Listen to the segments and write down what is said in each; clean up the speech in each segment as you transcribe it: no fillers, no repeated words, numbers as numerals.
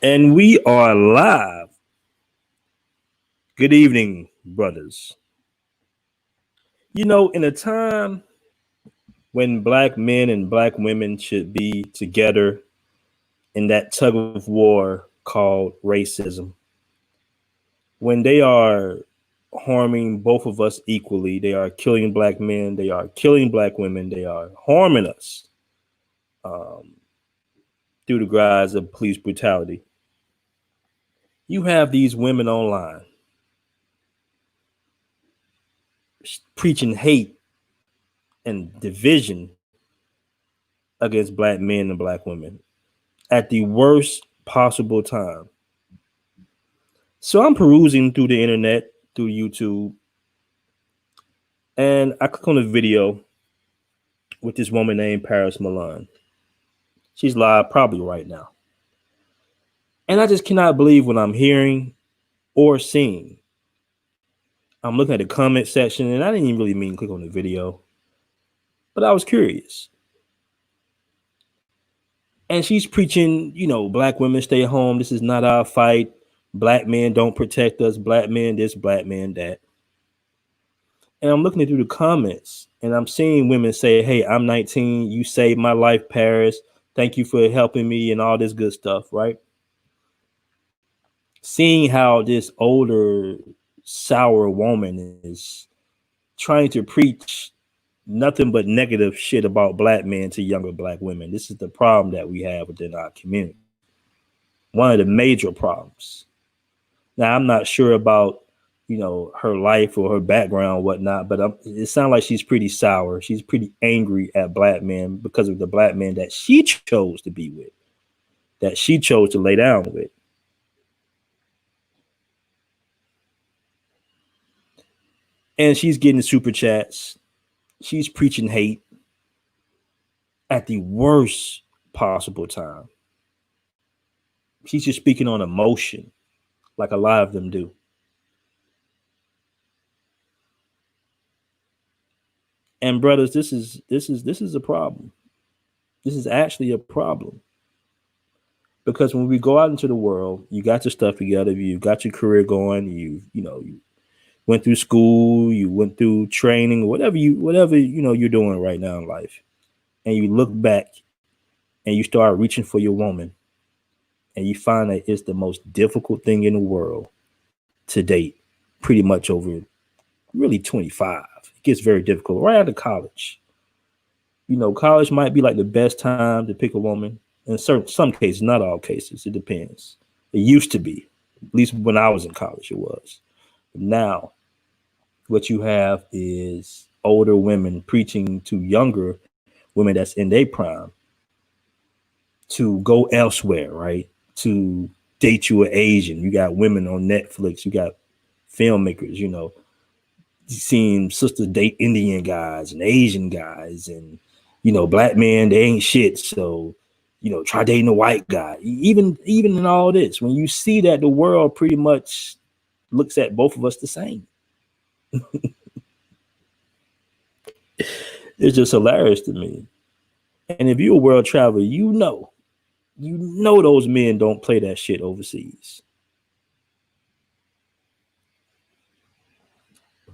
And we are live. Good evening, brothers. In a time when black men and black women should be together in that tug of war called racism, when they are harming both of us equally, they are killing black men, they are killing black women, they are harming us um, through the guise of police brutality. You have these women online preaching hate and division against black men and black women at the worst possible time. So I'm perusing through the internet, through YouTube, and I click on a video with this woman named Paris Milan. She's live probably right now. And I just cannot believe what I'm hearing or seeing. I'm looking at the comment section, and I didn't even really mean to click on the video, but I was curious. And she's preaching, black women stay home. This is not our fight. Black men don't protect us. Black men this, black men that. And I'm looking through the comments and I'm seeing women say, hey, I'm 19. You saved my life, Paris. Thank you for helping me and all this good stuff, right? Seeing how this older, sour woman is trying to preach nothing but negative shit about black men to younger black women. This is the problem that we have within our community. One of the major problems. Now, I'm not sure about her life or her background, or whatnot. But it sounds like she's pretty sour. She's pretty angry at black men because of the black men that she chose to be with, that she chose to lay down with. And she's getting super chats. She's preaching hate at the worst possible time. She's just speaking on emotion, like a lot of them do. And brothers, this is a problem. This is actually a problem. Because when we go out into the world, you got your stuff together, you've got your career going, you went through school, you went through training, whatever you're doing right now in life. And you look back and you start reaching for your woman and you find that it's the most difficult thing in the world to date, pretty much over really 25. It gets very difficult right out of college. College might be like the best time to pick a woman. In some cases, not all cases. It depends. It used to be, at least when I was in college, it was. Now, what you have is older women preaching to younger women that's in their prime to go elsewhere, right? To date you an Asian. You got women on Netflix. You got filmmakers, seeing sisters date Indian guys and Asian guys, and black men, they ain't shit. So, try dating a white guy. Even in all this, when you see that the world pretty much looks at both of us the same. It's just hilarious to me. And if you're a world traveler, those men don't play that shit overseas.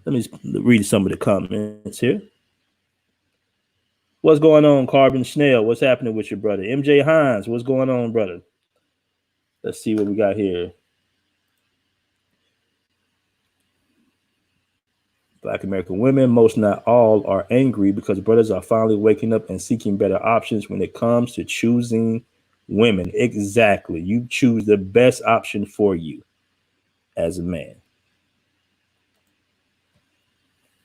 Let me read some of the comments here. What's going on, Carbon Schnell? What's happening with your brother? MJ Hines, what's going on, brother? Let's see what we got here. Black American women, most not all, are angry because brothers are finally waking up and seeking better options when it comes to choosing women. Exactly. You choose the best option for you as a man.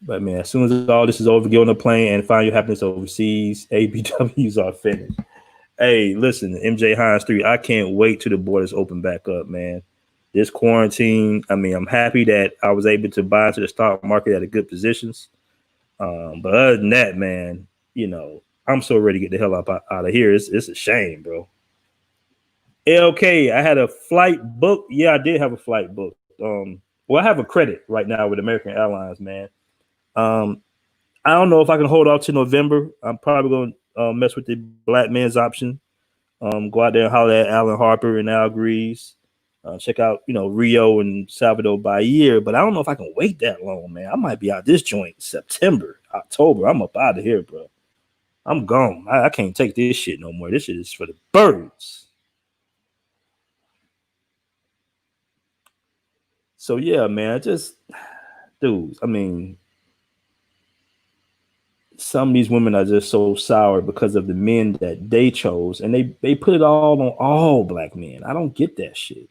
But man, as soon as all this is over, get on a plane and find your happiness overseas. ABWs are finished. Hey, listen, MJ Hines 3, I can't wait till the borders open back up, man. This quarantine, I'm happy that I was able to buy into the stock market at a good positions. But other than that, man, I'm so ready to get the hell out of here. It's a shame, bro. LK, I had a flight booked. Yeah, I did have a flight booked. Well, I have a credit right now with American Airlines, man. I don't know if I can hold off to November. I'm probably going to mess with the black man's option. Go out there and holler at Alan Harper and Al Grease. Check out, Rio and Salvador Bahia. But I don't know if I can wait that long, man. I might be out this joint September, October. I'm up out of here, bro. I'm gone. I can't take this shit no more. This shit is for the birds. So yeah, man, dudes. I mean, some of these women are just so sour because of the men that they chose, and they put it all on all black men. I don't get that shit.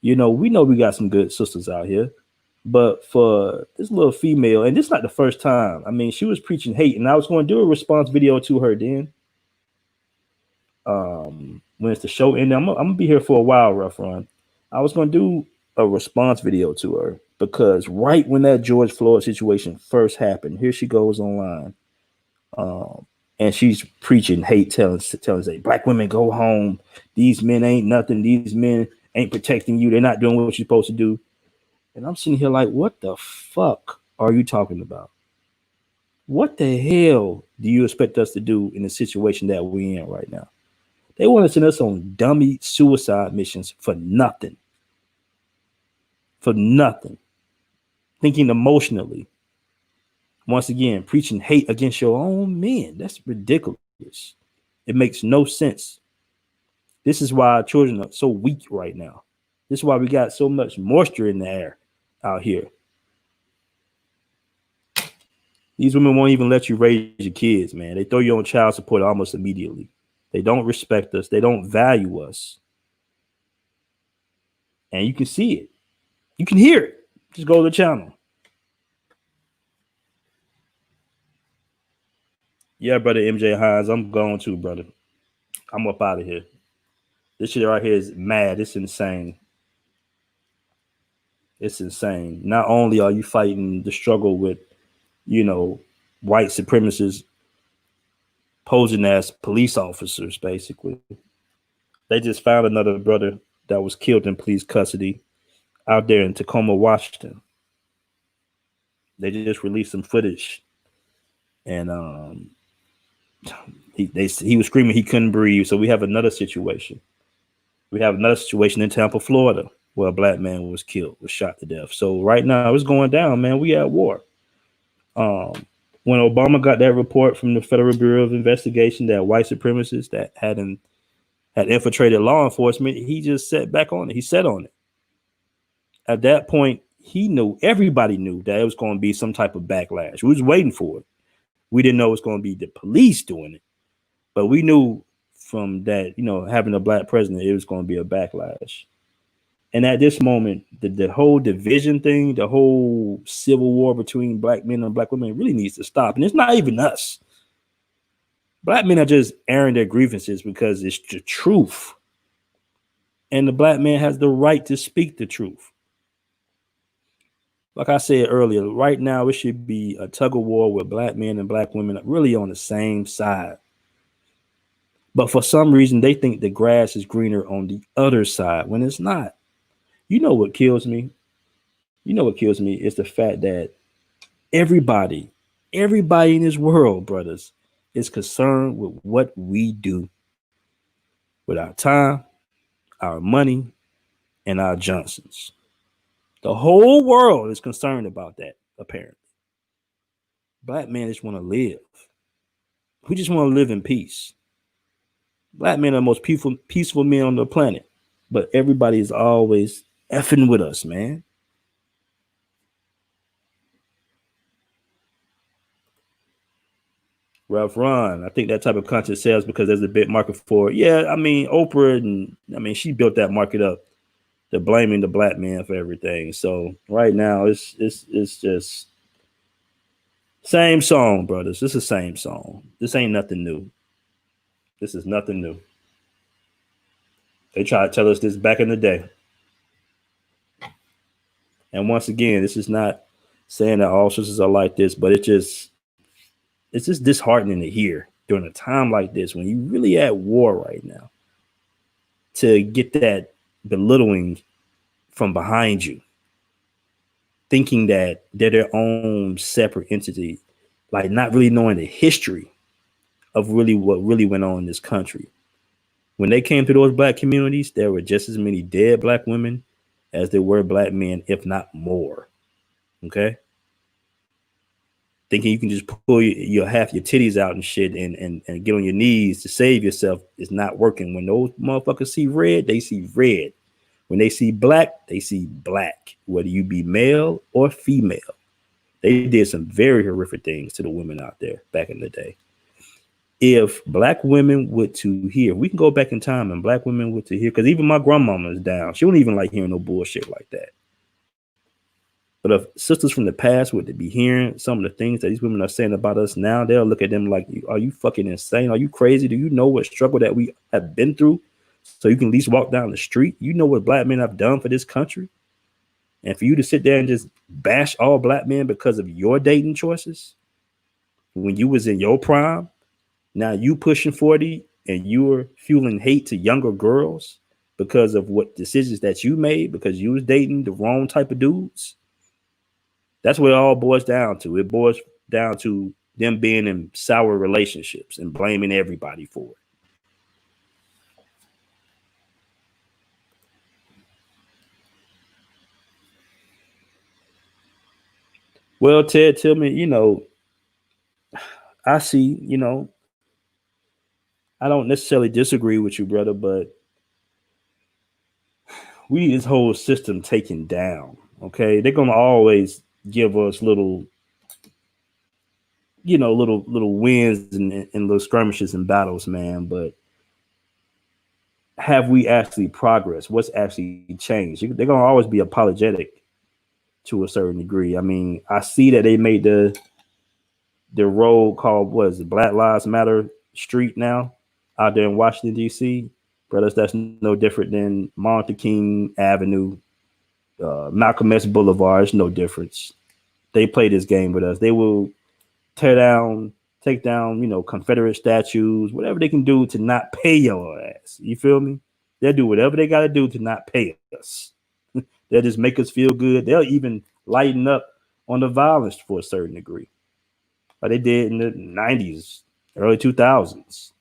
We know we got some good sisters out here, but for this little female, and this is not the first time. I mean, she was preaching hate, and I was going to do a response video to her then. When it's the show ended, I'm gonna be here for a while, rough run. I was going to do a response video to her because right when that George Floyd situation first happened, here she goes online, and she's preaching hate, telling say black women go home. These men ain't nothing. These men ain't protecting you. They're not doing what you're supposed to do. And I'm sitting here like, what the fuck are you talking about? What the hell do you expect us to do in the situation that we're in right now? They want to send us on dummy suicide missions for nothing. For nothing. Thinking emotionally. Once again, preaching hate against your own men. That's ridiculous. It makes no sense. This is why our children are so weak right now. This is why we got so much moisture in the air out here. These women won't even let you raise your kids, man. They throw you on child support almost immediately. They don't respect us. They don't value us. And you can see it. You can hear it. Just go to the channel. Yeah, brother MJ Hines, I'm going too, brother. I'm up out of here. This shit right here is mad. It's insane. It's insane. Not only are you fighting the struggle with, white supremacists posing as police officers, basically. They just found another brother that was killed in police custody out there in Tacoma, Washington. They just released some footage, and he was screaming he couldn't breathe. So we have another situation. We have another situation in Tampa, Florida, where a black man was killed, was shot to death. So right now it's going down, man. We at war. When Obama got that report from the Federal Bureau of Investigation that white supremacists that had infiltrated law enforcement, he just sat back on it. He sat on it. At that point, everybody knew that it was going to be some type of backlash. We was waiting for it. We didn't know it was going to be the police doing it, but we knew from that, having a black president, it was going to be a backlash. And at this moment, the whole division thing, the whole civil war between black men and black women really needs to stop. And it's not even us. Black men are just airing their grievances because it's the truth. And the black man has the right to speak the truth. Like I said earlier, right now it should be a tug of war with black men and black women really on the same side. But for some reason, they think the grass is greener on the other side when it's not. You know what kills me? Is the fact that everybody in this world, brothers, is concerned with what we do with our time, our money, and our Johnsons. The whole world is concerned about that, apparently. Black men just want to live. We just want to live in peace. Black men are the most peaceful men on the planet, but everybody is always effing with us, man. Ralph Ron, I think that type of content sells because there's a big market for it. Yeah, I mean Oprah, and she built that market up. They're blaming the black man for everything. So right now it's just same song, brothers. It's the same song. This ain't nothing new. This is nothing new. They tried to tell us this back in the day. And once again, this is not saying that all sisters are like this, but it's just disheartening to hear during a time like this when you really at war right now to get that belittling from behind you, thinking that they're their own separate entity, like not really knowing the history of really what really went on in this country. When they came to those black communities, there were just as many dead black women as there were black men, if not more. Okay, thinking you can just pull your half your titties out and shit and get on your knees to save yourself is not working. When those motherfuckers see red, they see red. When they see black, they see black. Whether you be male or female, they did some very horrific things to the women out there back in the day. If black women would to hear, we can go back in time and black women would to hear, because even my grandmama is down. She don't even like hearing no bullshit like that. But if sisters from the past would to be hearing some of the things that these women are saying about us now, they'll look at them like, are you fucking insane? Are you crazy? Do you know what struggle that we have been through? So you can at least walk down the street. You know what black men have done for this country? And for you to sit there and just bash all black men because of your dating choices when you was in your prime, now you pushing 40 and you're fueling hate to younger girls because of what decisions that you made because you was dating the wrong type of dudes. That's what it all boils down to. It boils down to them being in sour relationships and blaming everybody for it. Well, Ted, tell me, I see, I don't necessarily disagree with you, brother, but we need this whole system taken down. Okay. They're gonna always give us little, little wins and little skirmishes and battles, man. But have we actually progressed? What's actually changed? They're gonna always be apologetic to a certain degree. I mean, I see that they made the road called what is it, Black Lives Matter Street now out there in Washington D.C. Brothers, that's no different than Martin Luther King Avenue, Malcolm X Boulevard. It's no difference. They play this game with us. They will take down, Confederate statues, whatever they can do to not pay your ass. You feel me? They'll do whatever they got to do to not pay us. They'll just make us feel good. They'll even lighten up on the violence for a certain degree, like they did in the 90s, early 2000s.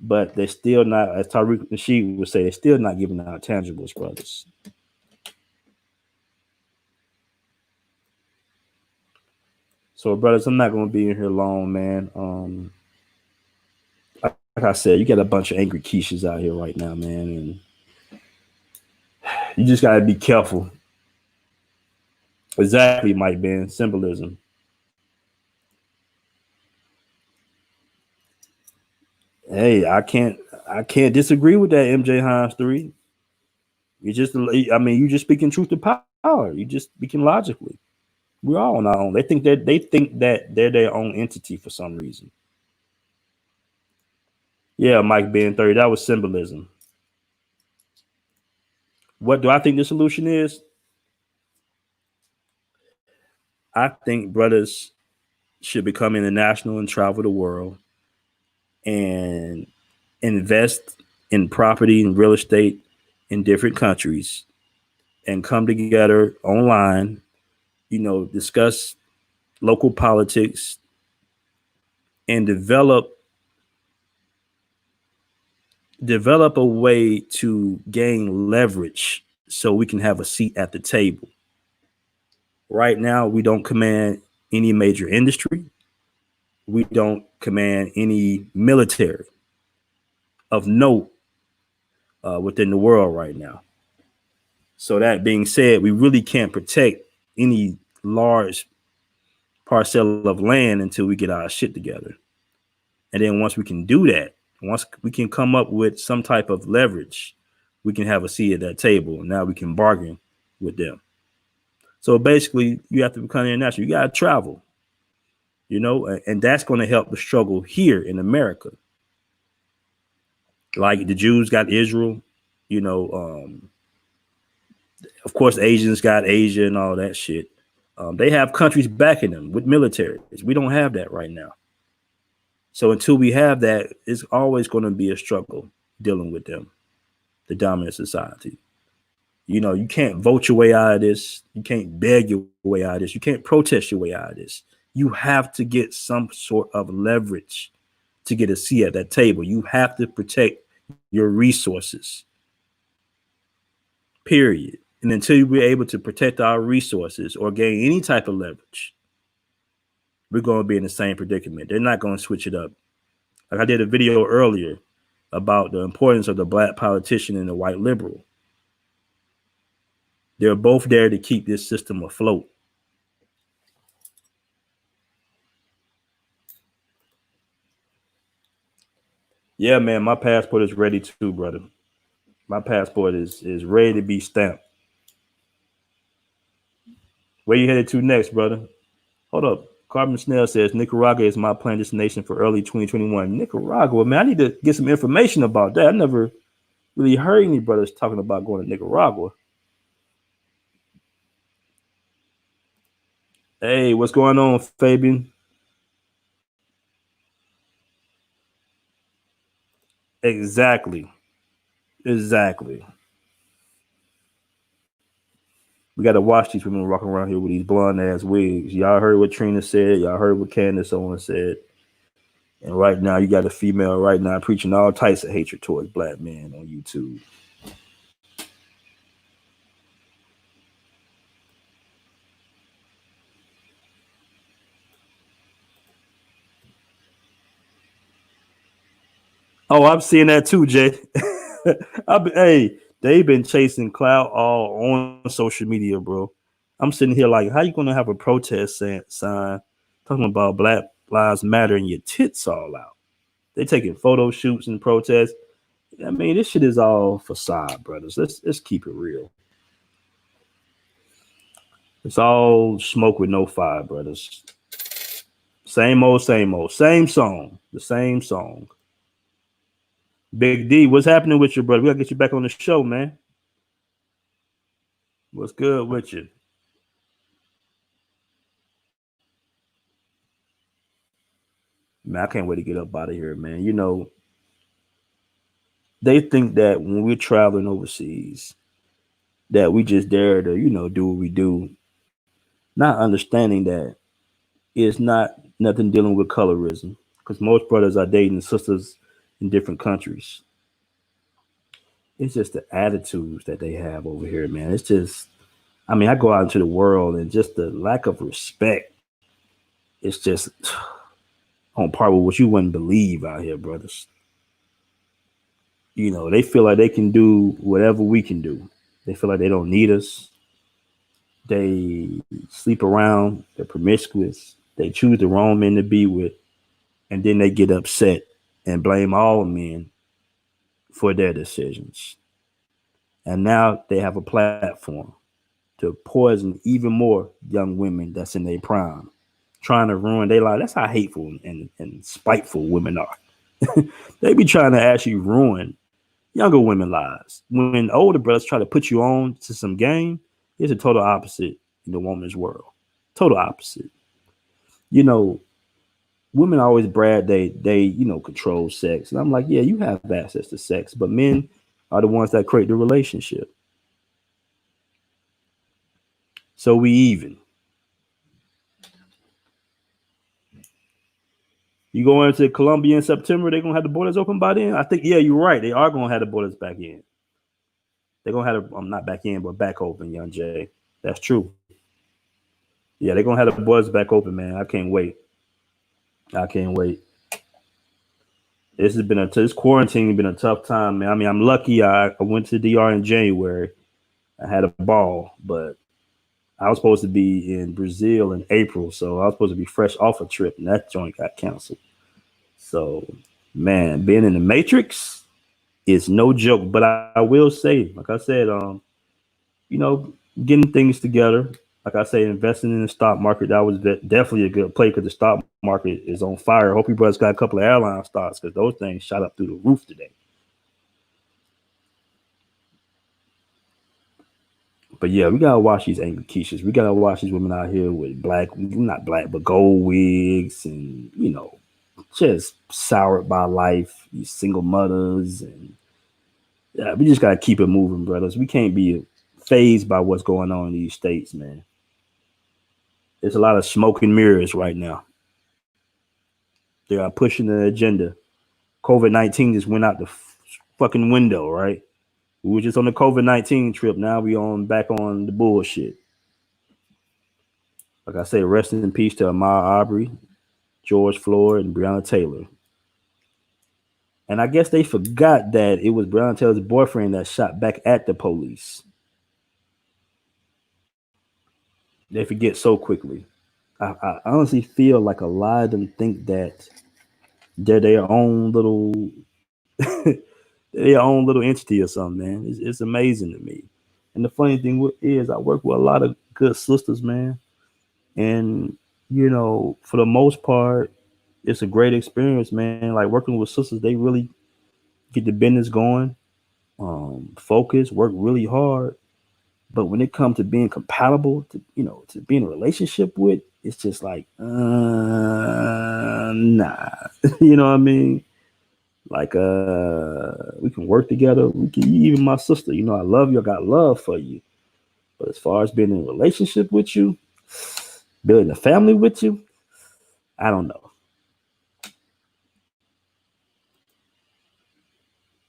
But they're still not, as Tariq Nasheed would say, they're still not giving out tangibles, brothers. So, brothers, I'm not going to be in here long, man. Like I said, you got a bunch of angry Keishas out here right now, man, and you just got to be careful. Exactly, Mike Ben, symbolism. Hey, I can't disagree with that, MJ Hines 3. You just speaking truth to power. You just speaking logically. We're all on our own. They think that they're their own entity for some reason. Yeah, Mike Ben 30, that was symbolism. What do I think the solution is? I think brothers should become international and travel the world and invest in property and real estate in different countries and come together online, discuss local politics and develop a way to gain leverage so we can have a seat at the table. Right now, we don't command any major industry. We don't command any military of note within the world right now. So that being said, we really can't protect any large parcel of land until we get our shit together. And then once we can do that, once we can come up with some type of leverage, we can have a seat at that table. And now we can bargain with them. So basically, you have to become international. You got to travel, and that's going to help the struggle here in America. Like the Jews got Israel, of course, Asians got Asia and all that shit. They have countries backing them with militaries. We don't have that right now. So until we have that, it's always going to be a struggle dealing with them, the dominant society. You can't vote your way out of this. You can't beg your way out of this. You can't protest your way out of this. You have to get some sort of leverage to get a seat at that table. You have to protect your resources. Period. And until we're able to protect our resources or gain any type of leverage, we're going to be in the same predicament. They're not going to switch it up. Like I did a video earlier about the importance of the black politician and the white liberal. They're both there to keep this system afloat. Yeah, man, my passport is ready too, brother. My passport is ready to be stamped. Where you headed to next, brother? Hold up. Carbon Snell says Nicaragua is my planned destination for early 2021. Nicaragua, man, I need to get some information about that. I never really heard any brothers talking about going to Nicaragua. Hey, what's going on, Fabian? Exactly. Exactly. We got to watch these women walking around here with these blonde ass wigs. Y'all heard what Trina said. Y'all heard what Candace Owens said. And right now, you got a female right now preaching all types of hatred towards black men on YouTube. Oh, I'm seeing that too, Jay. Hey, they've been chasing clout all on social media, bro. I'm sitting here like, how you gonna have a protest sign talking about Black Lives Matter and your tits all out? They taking photo shoots and protests. I mean, this shit is all facade, brothers. Let's keep it real. It's all smoke with no fire, brothers. Same old, same old, same song, the same song. Big D, what's happening with you, brother? We gotta get you back on the show, man. What's good with you? Man, I can't wait to get up out of here, man. You know, they think that when we're traveling overseas, that we just dare to, do what we do, not understanding that it's not nothing dealing with colorism. Because most brothers are dating sisters in different countries. It's just the attitudes that they have over here, man. It's just, I mean, I go out into the world and just the lack of respect. It's just on par with what you wouldn't believe out here, brothers. They feel like they can do whatever we can do. They feel like they don't need us. They sleep around. They're promiscuous. They choose the wrong men to be with. And then they get upset and blame all men for their decisions. And now they have a platform to poison even more young women that's in their prime, trying to ruin their life. That's how hateful and spiteful women are. They be trying to actually ruin younger women lives. When older brothers try to put you on to some game, it's a total opposite in the woman's world. Total opposite. Women always brag they control sex. And I'm like, yeah, you have access to sex, but men are the ones that create the relationship. So we even. You go into Colombia in September, they're gonna have the borders open by then. I think, yeah, you're right. They are gonna have the borders back in. They're gonna have I'm not back in, but back open, young Jay. That's true. Yeah, they're gonna have the borders back open, man. I can't wait. I can't wait. This quarantine has been a tough time, man. I mean, I'm lucky. I went to DR in January. I had a ball, but I was supposed to be in Brazil in April, so I was supposed to be fresh off a trip, and that joint got canceled. So, man, being in the Matrix is no joke. But I will say, like I said, getting things together. Like I say, investing in the stock market, that was definitely a good play because the stock market is on fire. I hope you brothers got a couple of airline stocks because those things shot up through the roof today. But yeah, we gotta watch these Angry Keishas. We gotta watch these women out here with not black, but gold wigs and, just soured by life, these single mothers. And yeah, we just gotta keep it moving, brothers. We can't be phased by what's going on in these states, man. There's a lot of smoke and mirrors right now. They are pushing the agenda. COVID-19 just went out the fucking window, right? We were just on the COVID-19 trip. Now we on back on the bullshit. Like I say, rest in peace to Ahmaud Arbery, George Floyd, and Breonna Taylor. And I guess they forgot that it was Breonna Taylor's boyfriend that shot back at the police. They forget so quickly. I honestly feel like a lot of them think that they're their own little their own little entity or something, man. It's amazing to me. And the funny thing is, I work with a lot of good sisters, man. And for the most part, it's a great experience, man. Like working with sisters, they really get the business going, focus, work really hard. But when it comes to being compatible, to be in a relationship with, it's just like, nah. You know what I mean? Like, we can work together. We can, even my sister, I love you. I got love for you. But as far as being in a relationship with you, building a family with you, I don't know.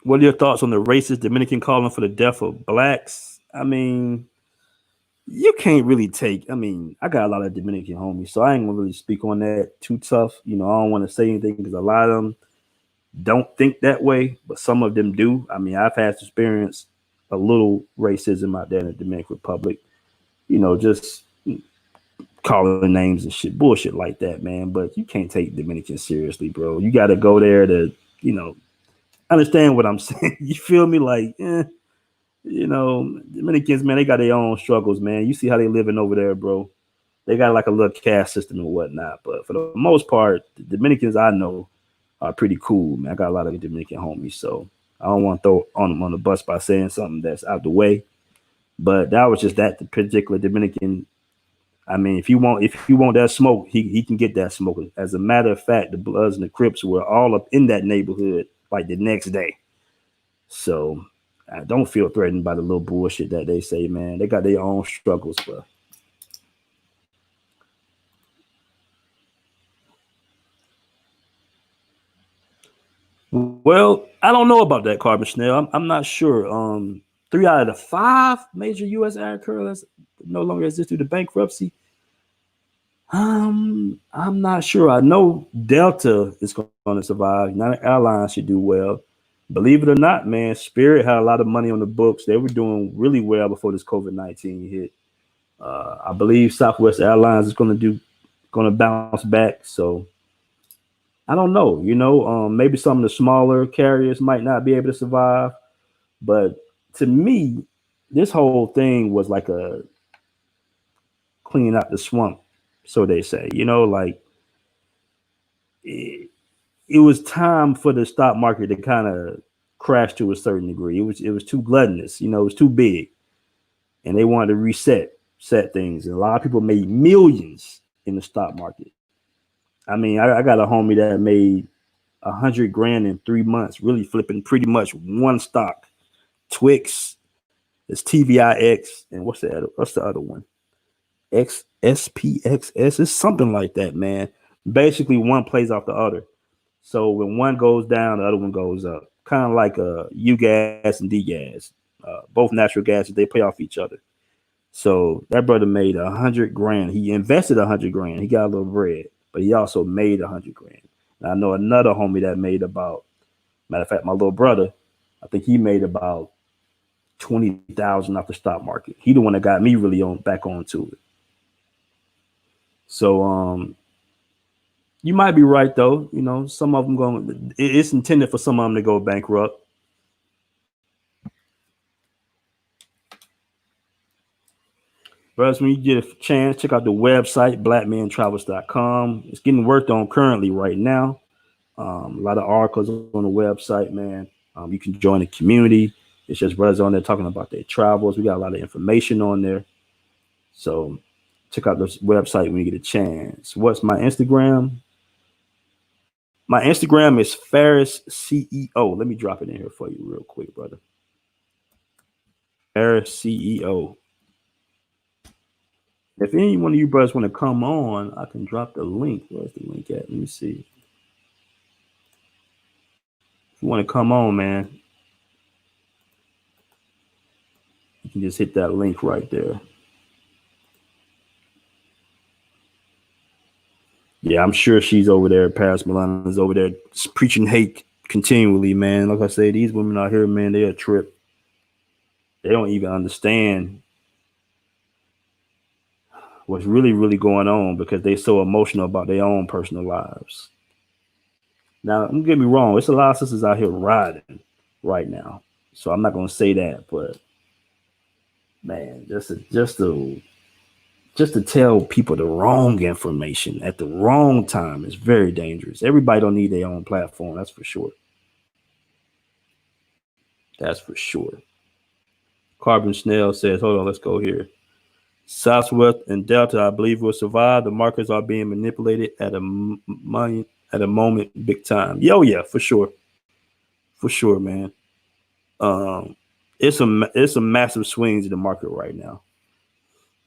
What are your thoughts on the racist Dominican calling for the death of blacks? I mean, you can't really take. I mean, I got a lot of Dominican homies, so I ain't gonna really speak on that too tough. I don't want to say anything because a lot of them don't think that way, but some of them do. I mean, I've had to experience a little racism out there in the Dominican Republic. Just calling names and shit, bullshit like that, man. But you can't take Dominicans seriously, bro. You got to go there to, understand what I'm saying. You feel me? Like, Dominicans, man, they got their own struggles, man. You see how they living over there, bro. They got like a little caste system and whatnot. But for the most part, the Dominicans I know are pretty cool, man. I got a lot of Dominican homies, so I don't want to throw on them on the bus by saying something that's out the way. But that was just that the particular Dominican. I mean, if you want that smoke, he can get that smoke. As a matter of fact, the Bloods and the Crips were all up in that neighborhood like the next day. So I don't feel threatened by the little bullshit that they say, man. They got their own struggles, bro. Well, I don't know about that, Carbon Snail. I'm not sure. Three out of the five major U.S. air carriers no longer exist due to bankruptcy. I'm not sure. I know Delta is going to survive. United Airlines should do well. Believe it or not, man, Spirit had a lot of money on the books. They were doing really well before this COVID-19 hit. I believe Southwest Airlines is going to bounce back. So I don't know. Maybe some of the smaller carriers might not be able to survive. But to me, this whole thing was like a cleaning out the swamp, so they say. Like it was time for the stock market to kind of crash to a certain degree. It was too gluttonous. It was too big, and they wanted to set things. And a lot of people made millions in the stock market. I mean, I got a homie that made 100 grand in 3 months, really flipping pretty much one stock. Twix, it's TVIX, and what's the other one? XSPXS. It's something like that, man. Basically, one plays off the other. So when one goes down, the other one goes up. Kind of like U gas and D gas. Both natural gases, they play off each other. So that brother made 100 grand. He invested 100 grand. He got a little bread, but he also made 100 grand. And I know another homie that made about, matter of fact, my little brother, I think he made about 20,000 off the stock market. He the one that got me really on back onto it. So you might be right though. Some of them going. It's intended for some of them to go bankrupt. But when you get a chance, check out the website blackmantravels.com. It's getting worked on currently right now. A lot of articles on the website, man. You can join the community. It's just brothers on there talking about their travels. We got a lot of information on there. So check out this website when you get a chance. What's my Instagram? My Instagram is Ferris CEO. Let me drop it in here for you real quick, brother. Ferris CEO. If any one of you brothers want to come on, I can drop the link. Where's the link at? Let me see. If you want to come on, man, You can just hit that link right there. Yeah, I'm sure she's over there. Paris Milan is over there preaching hate continually, man. Like I say, these women out here, man, they're a trip. They don't even understand what's really, really going on because they're so emotional about their own personal lives. Now, don't get me wrong, there's a lot of sisters out here riding right now. So I'm not gonna say that, but man, just to tell people the wrong information at the wrong time is very dangerous. Everybody don't need their own platform, that's for sure. That's for sure. Carbon Snell says, hold on, let's go here. Southwest and Delta, I believe, will survive. The markets are being manipulated at a moment, big time. Yo, yeah, for sure, man. Um, it's a massive swings in the market right now.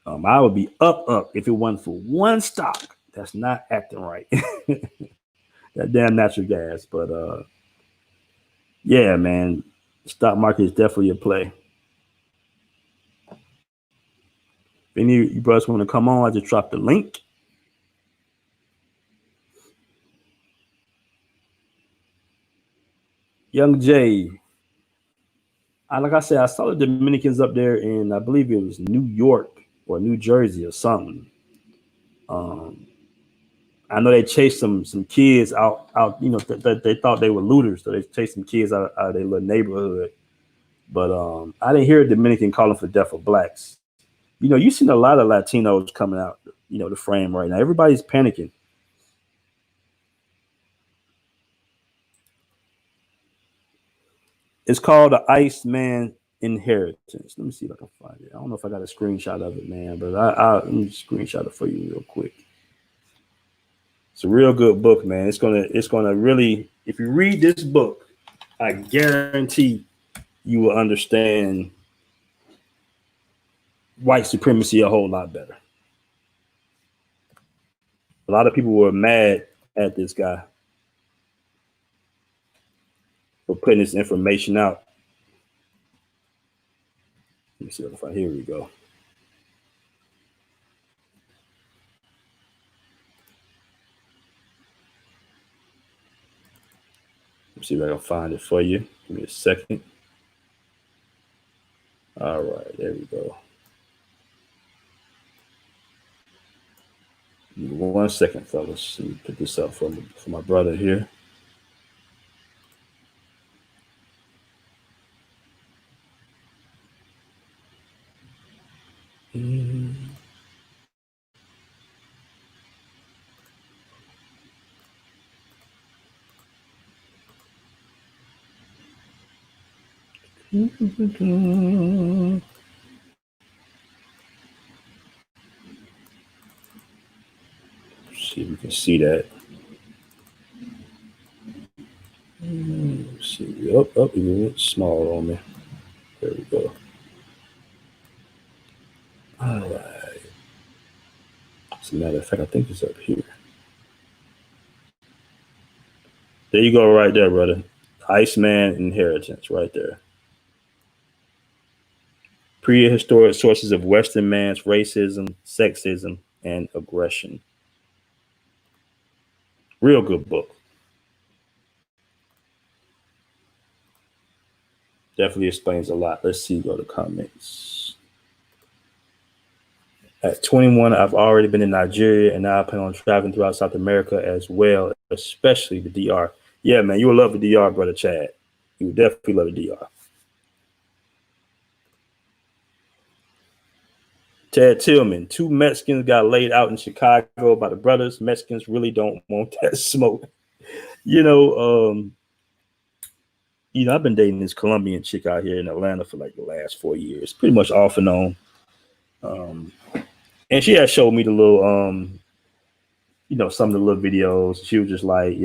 I would be up if it wasn't for one stock that's not acting right. That damn natural gas, but yeah, man, the stock market is definitely a play. If any of you brothers want to come on, I just dropped the link. Young Jay, like I said, I saw the Dominicans up there in, I believe it was New York or New Jersey or something. I know they chased some kids out. You know, they thought they were looters, so they chased some kids out of their little neighborhood. But I didn't hear a Dominican calling for death of blacks. You know, you've seen a lot of Latinos coming out, you know, the frame right now. Everybody's panicking. It's called the Iceman Inheritance. Let me see if I can find it. I don't know if I got a screenshot of it, man, but I'll let me screenshot it for you real quick. It's a real good book, man. It's gonna really, if you read this book, I guarantee you will understand white supremacy a whole lot better. A lot of people were mad at this guy for putting this information out. Let me see if I, here we go. Let me see if I can find it for you. Give me a second. All right, there we go. Give me 1 second, fellas. Let me put this up for my brother here. See if we can see that. Let's see. Up, even small on me. There we go. All right. As a matter of fact, I think it's up here. There you go, right there, brother. Iceman Inheritance, right there. Prehistoric sources of Western man's racism, sexism, and aggression. Real good book. Definitely explains a lot. Let's see, go to comments. At 21, I've already been in Nigeria, and now I plan on traveling throughout South America as well, especially the DR. Yeah, man, you will love the DR, brother Chad. You would definitely love the DR. Ted Tillman, 2 Mexicans got laid out in Chicago by the brothers. Mexicans really don't want that smoke. You know, I've been dating this Colombian chick out here in Atlanta for like the last 4 years, pretty much off and on. And she had showed me the little, some of the little videos. She was just like,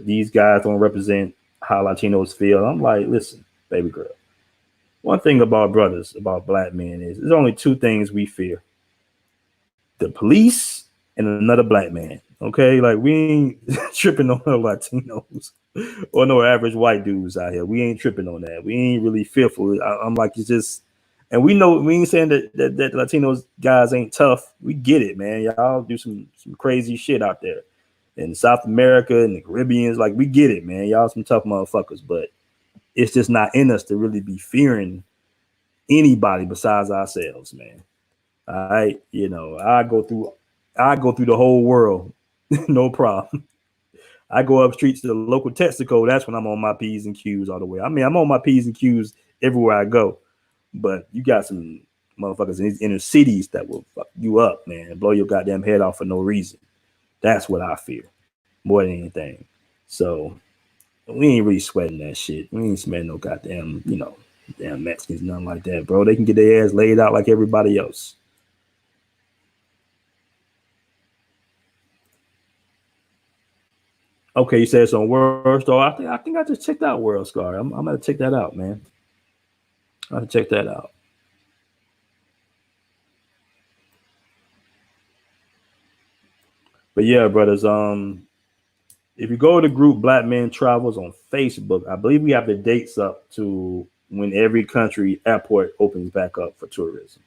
these guys don't represent how Latinos feel. I'm like, listen, baby girl. One thing about brothers, about black men is there's only 2 things we fear: the police and another black man. Okay, like we ain't tripping on no Latinos or no average white dudes out here. We ain't tripping on that. We ain't really fearful. I'm like, it's just And we know we ain't saying that Latinos guys ain't tough. We get it, man. Y'all do some crazy shit out there in South America and the Caribbeans. Like we get it, man. Y'all some tough motherfuckers, but it's just not in us to really be fearing anybody besides ourselves, man. All right, I go through the whole world, no problem. I go up streets to the local Texaco. That's when I'm on my P's and Q's all the way. I mean, I'm on my P's and Q's everywhere I go. But you got some motherfuckers in these inner cities that will fuck you up, man, and blow your goddamn head off for no reason. That's what I fear more than anything. So we ain't really sweating that shit. We ain't sweating no goddamn, damn Mexicans, nothing like that, bro. They can get their ass laid out like everybody else. Okay, you said it's on World Star. I think I just checked out World Star. I'm gonna check that out, man. I have to check that out. But yeah, brothers, if you go to the group Black Men Travels on Facebook, I believe we have the dates up to when every country airport opens back up for tourism.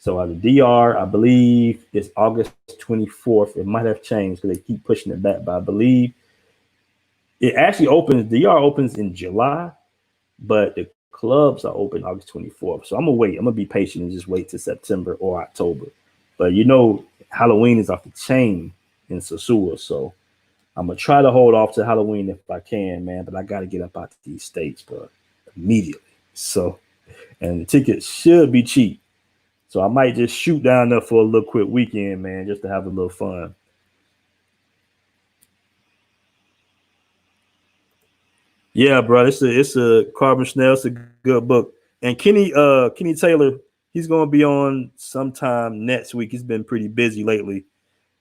So the DR, I believe it's August 24th. It might have changed because they keep pushing it back, but I believe it actually opens. DR opens in July, but the clubs are open August 24th. So I'm gonna wait. I'm gonna be patient and just wait till September or October. But Halloween is off the chain in Sosua, so I'm gonna try to hold off to Halloween if I can, man. But I got to get up out to these states, bro, immediately. So, and the tickets should be cheap. So I might just shoot down there for a little quick weekend, man, just to have a little fun. Yeah, bro, it's a Carbon Schnell. It's a good book. And Kenny Taylor, he's gonna be on sometime next week. He's been pretty busy lately.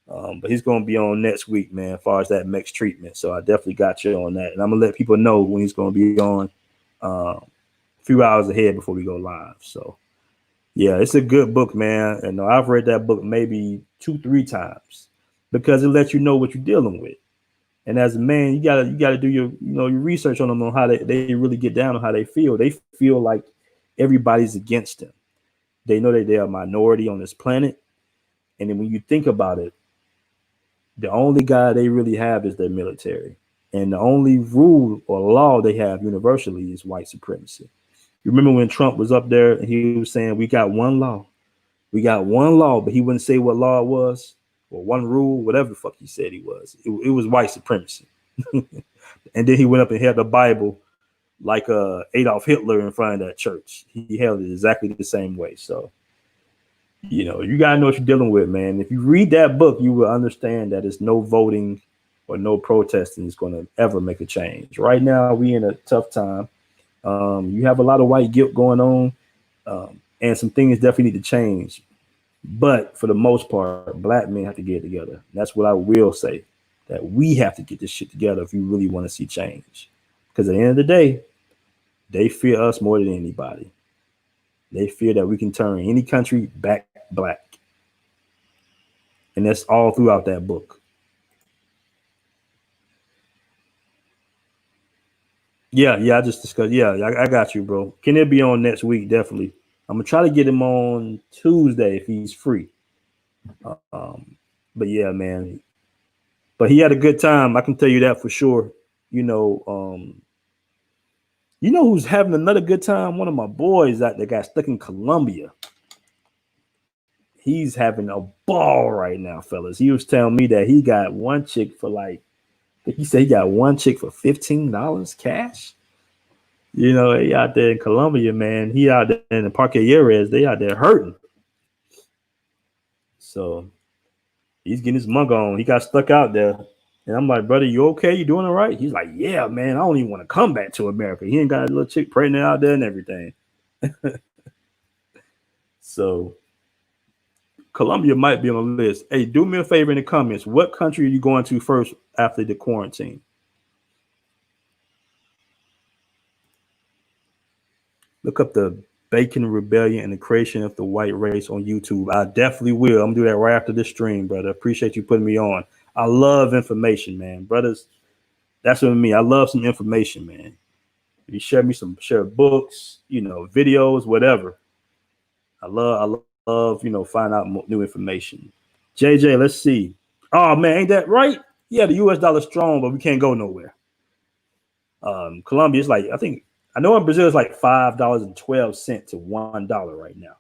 But he's going to be on next week, man, as far as that mixed treatment. So I definitely got you on that. And I'm going to let people know when he's going to be on a few hours ahead before we go live. So, yeah, it's a good book, man. And I've read that book maybe 2-3 times because it lets you know what you're dealing with. And as a man, you gotta do your research on them, on how they really get down, on how they feel. They feel like everybody's against them. They know that they're a minority on this planet. And then when you think about it, the only guy they really have is their military. And the only rule or law they have universally is white supremacy. You remember when Trump was up there and he was saying, we got one law. We got one law, but he wouldn't say what law it was or one rule, whatever the fuck he said he was. It was white supremacy. And then he went up and held the Bible like Adolf Hitler in front of that church. He held it exactly the same way. So, you gotta know what you're dealing with, man. If you read that book, you will understand that it's no voting or no protesting is going to ever make a change. Right now, we in a tough time. You have a lot of white guilt going on, and some things definitely need to change. But for the most part, Black men have to get it together. That's what I will say. That we have to get this shit together if you really want to see change. Because at the end of the day, they fear us more than anybody. They fear that we can turn any country back black. And that's all throughout that book. Yeah, I just discussed. Yeah, I got you, bro. Can it be on next week? Definitely. I'm gonna try to get him on Tuesday if he's free. But yeah, man. But he had a good time. I can tell you that for sure. Who's having another good time? One of my boys that got stuck in Colombia. He's having a ball right now, fellas. He was telling me that he got one chick for he said he got one chick for $15 cash. He out there in Colombia, man. He out there in the Parque Yeres. They out there hurting. So he's getting his mug on. He got stuck out there. And I'm like, brother, you okay? You doing all right? He's like, yeah, man. I don't even want to come back to America. He ain't got a little chick pregnant out there and everything. So Colombia might be on the list. Hey, do me a favor in the comments. What country are you going to first after the quarantine? Look up the Bacon Rebellion and the Creation of the White Race on YouTube. I definitely will. I'm gonna do that right after this stream, brother. Appreciate you putting me on. I love information, man. Brothers, that's what I mean. I love some information, man. You share books, videos, whatever. I love find out new information. JJ, let's see. Oh man, ain't that right? Yeah, the U.S. dollar strong, but we can't go nowhere. Colombia is like I know in Brazil it's like $5.12 to $1 right now.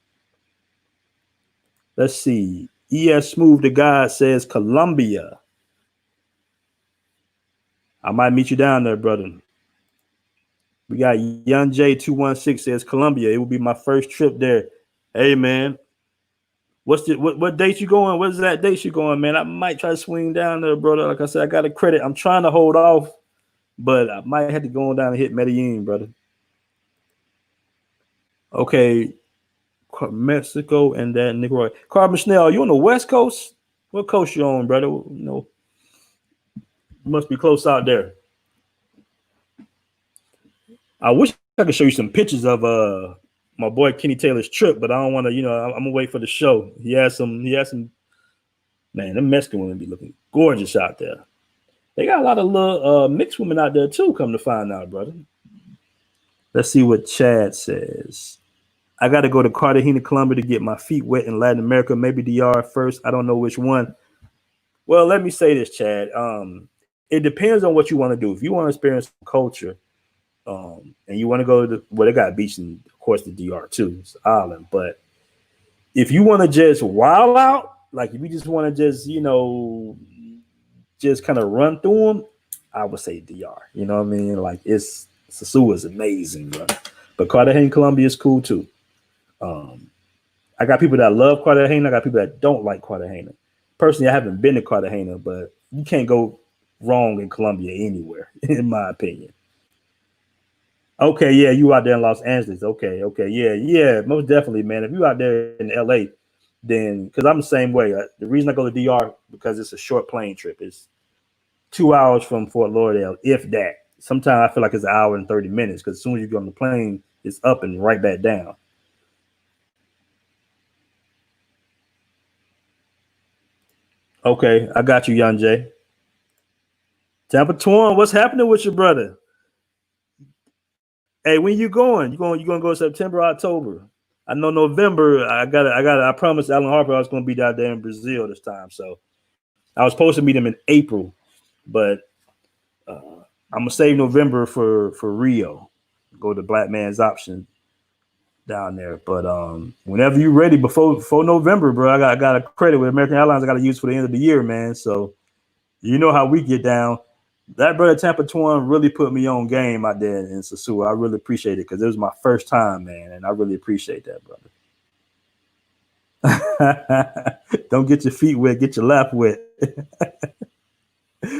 Let's see. ES Smooth the God says Colombia. I might meet you down there, brother. We got Young J216 says Colombia. It will be my first trip there. Hey man, what date you going? What's that date you going, man? I might try to swing down there, brother. Like I said, I got a credit. I'm trying to hold off, but I might have to go on down and hit Medellin, brother. Okay, Mexico and that Nicaragua. Carbon Snell, you on the West Coast? What coast you on, brother? Must be close out there. I wish I could show you some pictures of my boy Kenny Taylor's trip, but I don't want to. I'm gonna wait for the show. He has some. Man, them Mexican women be looking gorgeous out there. They got a lot of little mixed women out there too. Come to find out, brother. Let's see what Chad says. I got to go to Cartagena, Colombia to get my feet wet in Latin America. Maybe DR first. I don't know which one. Well, let me say this, Chad. It depends on what you want to do. If you want to experience culture, and you want to go to they got beach and of course the DR too, it's island. But if you want to just wild out, like if you just want to just kind of run through them, I would say DR. You know what I mean? Like Sosua is amazing, bro. But Cartagena, Colombia is cool too. I got people that love Cartagena. I got people that don't like Cartagena. Personally, I haven't been to Cartagena, but you can't go wrong in Colombia anywhere, in my opinion. Okay, yeah, you out there in Los Angeles. Okay, yeah, most definitely, man. If you out there in LA, then because I'm the same way. The reason I go to DR because it's a short plane trip. It's 2 hours from Fort Lauderdale, if that. Sometimes I feel like it's an hour and 30 minutes because as soon as you get on the plane, it's up and right back down. Okay, I got you, Young Jay. Tampa Torn, what's happening with your brother? Hey, when you going? You gonna go September, October? I know November. I promised Alan Harper I was gonna be down there in Brazil this time. So I was supposed to meet him in April, but I'm gonna save November for Rio. Go to Black Man's Option down there. But whenever you're ready, before November, bro, I got a credit with American Airlines. I got to use for the end of the year, man. So you know how we get down. That brother Tampa Torn really put me on game out there in Sosua. I really appreciate it because it was my first time, man, and I really appreciate that, brother. Don't get your feet wet, get your lap wet.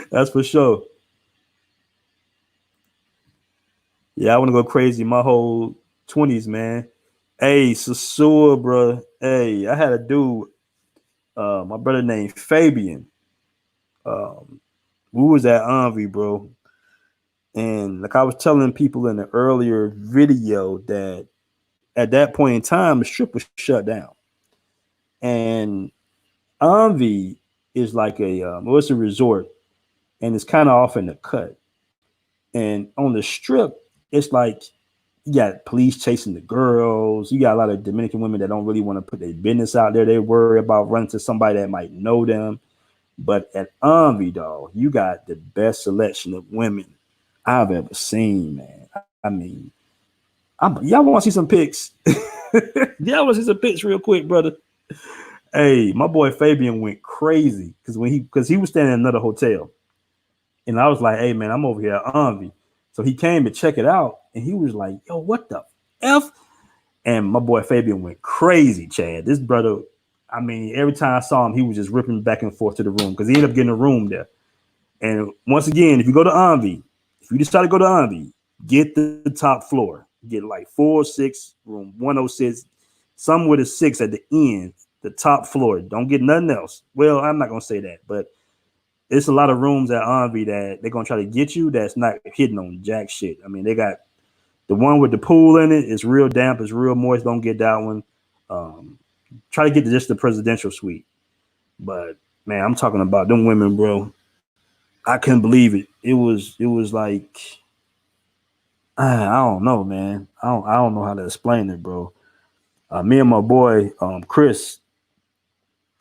That's for sure. Yeah, I want to go crazy my whole 20s, man. Hey, Sosua, bro. Hey, I had a dude, my brother named Fabian. Um, we was at Envy, bro. And like I was telling people in the earlier video that at that point in time, the strip was shut down. And Envy is like it's a resort and it's kind of off in the cut. And on the strip, it's like you got police chasing the girls. You got a lot of Dominican women that don't really want to put their business out there. They worry about running to somebody that might know them. But at Envy, dog, you got the best selection of women I've ever seen, man. I mean, y'all want to see some pics? Y'all want to see some pics real quick, brother? Hey, my boy Fabian went crazy because he was staying in another hotel, and I was like, "Hey, man, I'm over here at Envy." So he came to check it out, and he was like, "Yo, what the f?" And my boy Fabian went crazy, Chad. This brother, I mean, every time I saw him, he was just ripping back and forth to the room because he ended up getting a room there. And once again, if you go to Envy, if you decide to go to Envy, get the top floor. Get like 406, room 106, some with a 6 at the end, the top floor. Don't get nothing else. Well, I'm not going to say that, but it's a lot of rooms at Envy that they're going to try to get you that's not hitting on jack shit. I mean, they got the one with the pool in it. It's real damp. It's real moist. Don't get that one. Try to get just the presidential suite. But, man, I'm talking about them women, bro. I couldn't believe it. It was like I don't know, man. I don't know how to explain it, bro. Me and my boy Chris,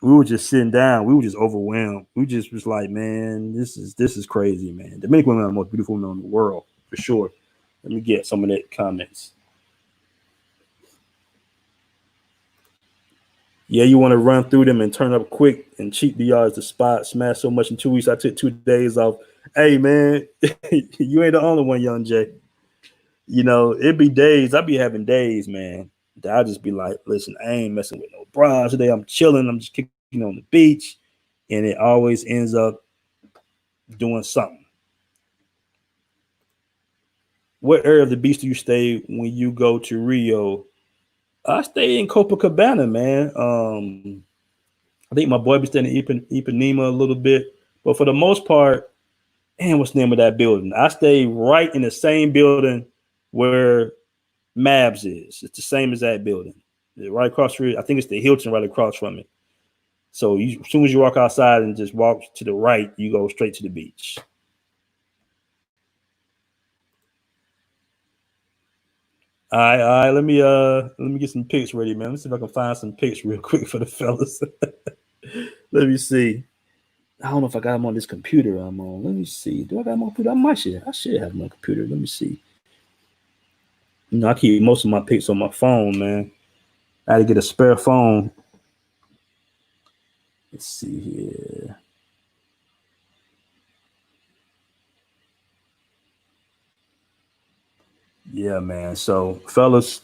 we were just sitting down. We were just overwhelmed. We just was like, man, this is crazy, man. Dominican women are the most beautiful women in the world for sure. Let me get some of that comments. Yeah, you want to run through them and turn up quick and cheat the yards the spot. Smash so much in 2 weeks. I took 2 days off. Hey man, you ain't the only one, young Jay. You know, it'd be days. I'd be having days, man. That I'd just be like, listen, I ain't messing with no bras today. I'm chilling. I'm just kicking on the beach. And it always ends up doing something. What area of the beach do you stay when you go to Rio? I stay in Copacabana, man. I think my boy be staying in Ipanema a little bit. But for the most part, man, what's the name of that building? I stay right in the same building where Mabs is. It's the same as that building. Right across the street. I think it's the Hilton right across from it. So as soon as you walk outside and just walk to the right, you go straight to the beach. All right. Let me get some pics ready, man. Let's see if I can find some pics real quick for the fellas. Let me see. I don't know if I got them on this computer I'm on. Let me see. Do I got them on computer? I should have them on computer. Let me see. You know, I keep most of my pics on my phone, man. I had to get a spare phone. Let's see here. Yeah, man. So, fellas,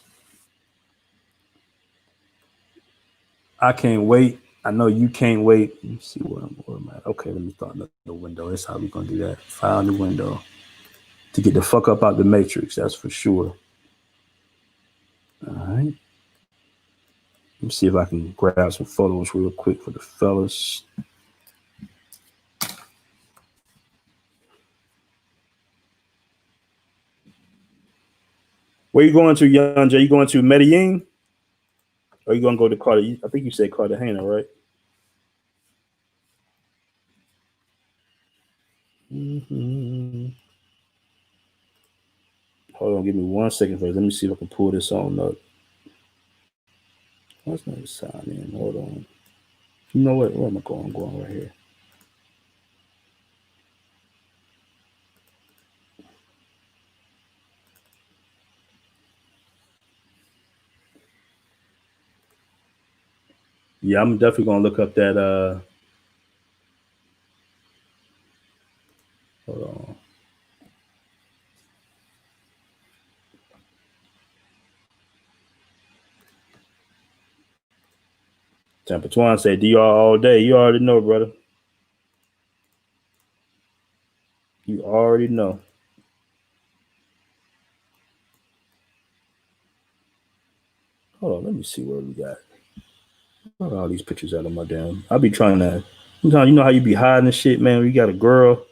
I can't wait. I know you can't wait. Let me see where I'm at. Okay, let me start another window. That's how we're gonna do that. Find the window to get the fuck up out the matrix. That's for sure. All right. Let me see if I can grab some photos real quick for the fellas. Where you going to, Young Jay? You going to Medellin? Or you gonna go to Carter? I think you said Cartagena, right? Mm-hmm. Hold on, give me 1 second first. Let me see if I can pull this on up. What's not sign in? Hold on. You know what? Where am I going? I'm going right here. Yeah, I'm definitely gonna look up that. Hold on. Tampa Twan said DR all day. You already know, brother. You already know. Hold on, let me see what we got. What are all these pictures out of my damn? I be trying to. Sometimes you know how you be hiding and shit, man. When you got a girl,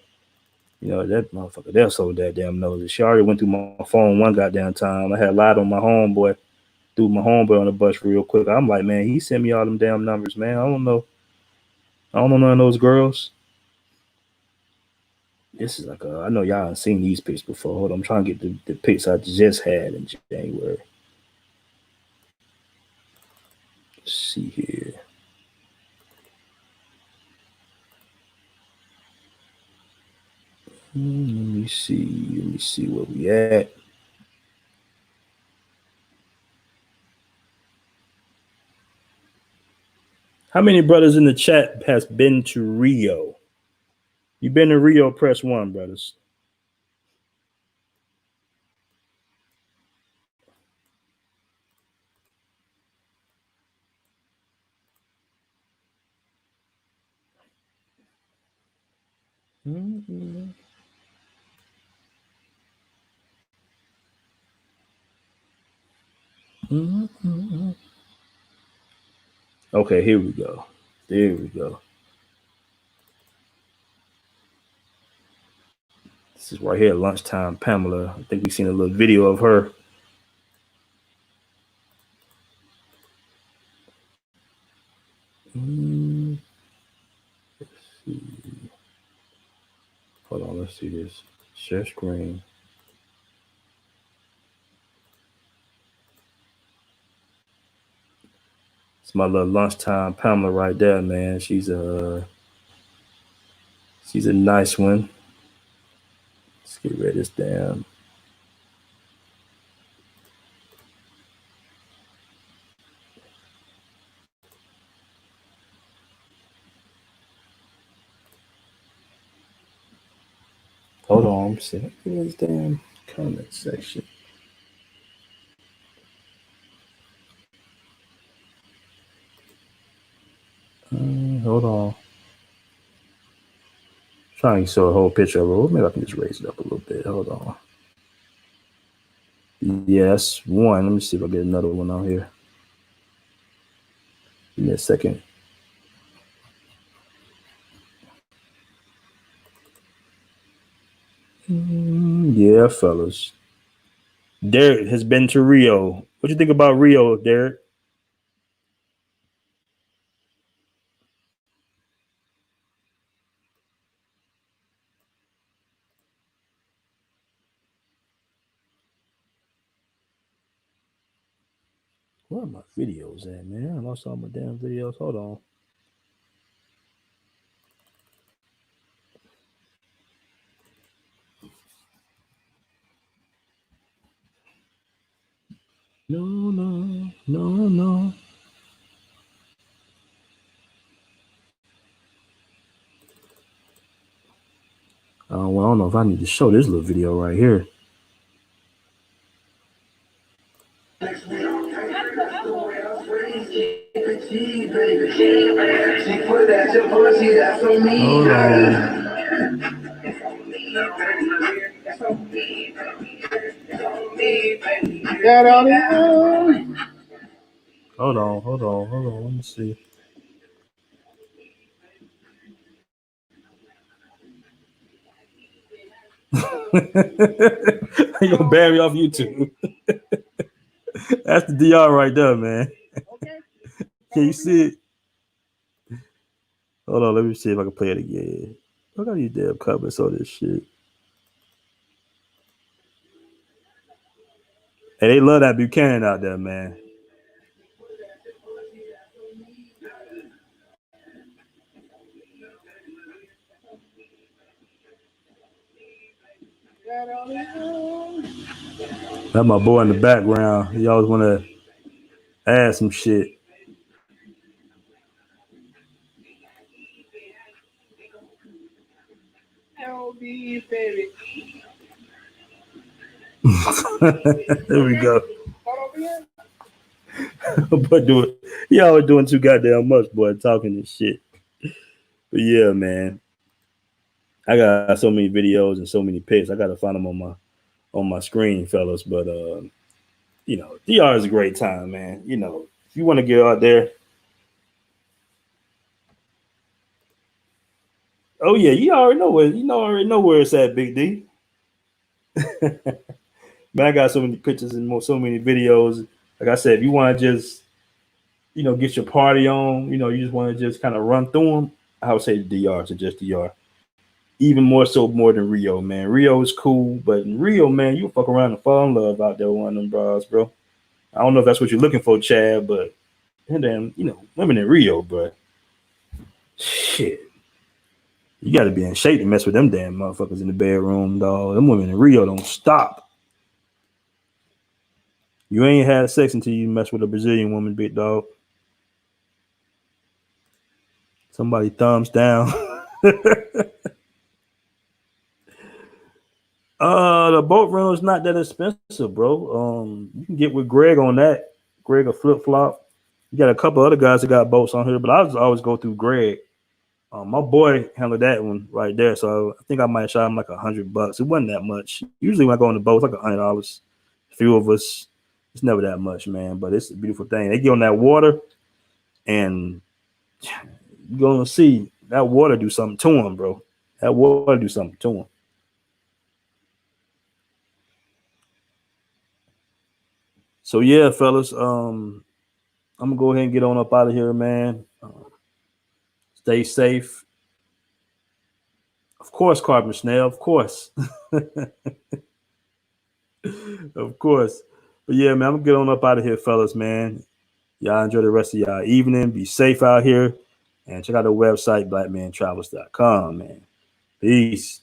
you know that motherfucker. They're so that damn nosy. She already went through my phone one goddamn time. I had lied on my homeboy, threw my homeboy on the bus real quick. I'm like, man, he sent me all them damn numbers, man. I don't know. I don't know none of those girls. This is like I know y'all have seen these pics before. Hold on, I'm trying to get the pics I just had in January. Let's see here. Let me see. Let me see where we at. How many brothers in the chat has been to Rio? You been to Rio? Press one, brothers. Mm-hmm. Mm-hmm. Okay, here we go. There we go. This is right here, lunchtime. Pamela. I think we've seen a little video of her. Mm, let's see. Hold on, let's see this. Share screen. It's my little lunchtime Pamela right there, man. She's a nice one. Let's get rid of this damn. Hold on, see. Get rid of this damn comment section. Hold on. Trying to show a whole picture of it. Maybe I can just raise it up a little bit. Hold on. Yes, one. Let me see if I get another one out here. Give me a second. Yeah, fellas. Derek has been to Rio. What you think about Rio, Derek? Where are my videos at, man? I lost all my damn videos. Hold on. No. Well, I don't know if I need to show this little video right here. Hold on. Hold on. Let me see. You'll ban me off YouTube. That's the DR right there, man. Can you see it? Hold on, let me see if I can play it again. Look at these damn comments on this shit. Hey, they love that Buchanan out there, man. That's my boy in the background. He always want to add some shit. There we go. But do it. He always doing too goddamn much, boy, talking and shit. But yeah, man. I got so many videos and so many pics. I gotta find them on my screen, fellas. But DR is a great time, man. If you want to get out there. Oh yeah, you already know where it's at, Big D. Man, I got so many pictures and so many videos. Like I said, if you want to just get your party on, you just want to just kind of run through them, I would say DR to just DR. Even more than Rio, man. Rio is cool, but in Rio, man, you fuck around and fall in love out there with one of them bras, bro. I don't know if that's what you're looking for, Chad, but damn, women in Rio, bro. Shit. You got to be in shape to mess with them damn motherfuckers in the bedroom, dog. Them women in Rio don't stop. You ain't had sex until you mess with a Brazilian woman, big dog. Somebody thumbs down. The boat rental is not that expensive, bro. You can get with Greg on that. Greg a flip flop. You got a couple other guys that got boats on here, but I always go through Greg. My boy handled that one right there, so I think I might shot him like $100. It wasn't that much. Usually when I go on the boat, it's like $100. A few of us, it's never that much, man. But it's a beautiful thing. They get on that water, and you're gonna see that water do something to them, bro. That water do something to them. So yeah, fellas, I'm gonna go ahead and get on up out of here, man. Stay safe. Of course, Carbon Snail. Of course. Of course. But yeah, man, I'm gonna get on up out of here, fellas, man. Y'all enjoy the rest of y'all evening. Be safe out here. And check out the website, blackmantravels.com, man. Peace.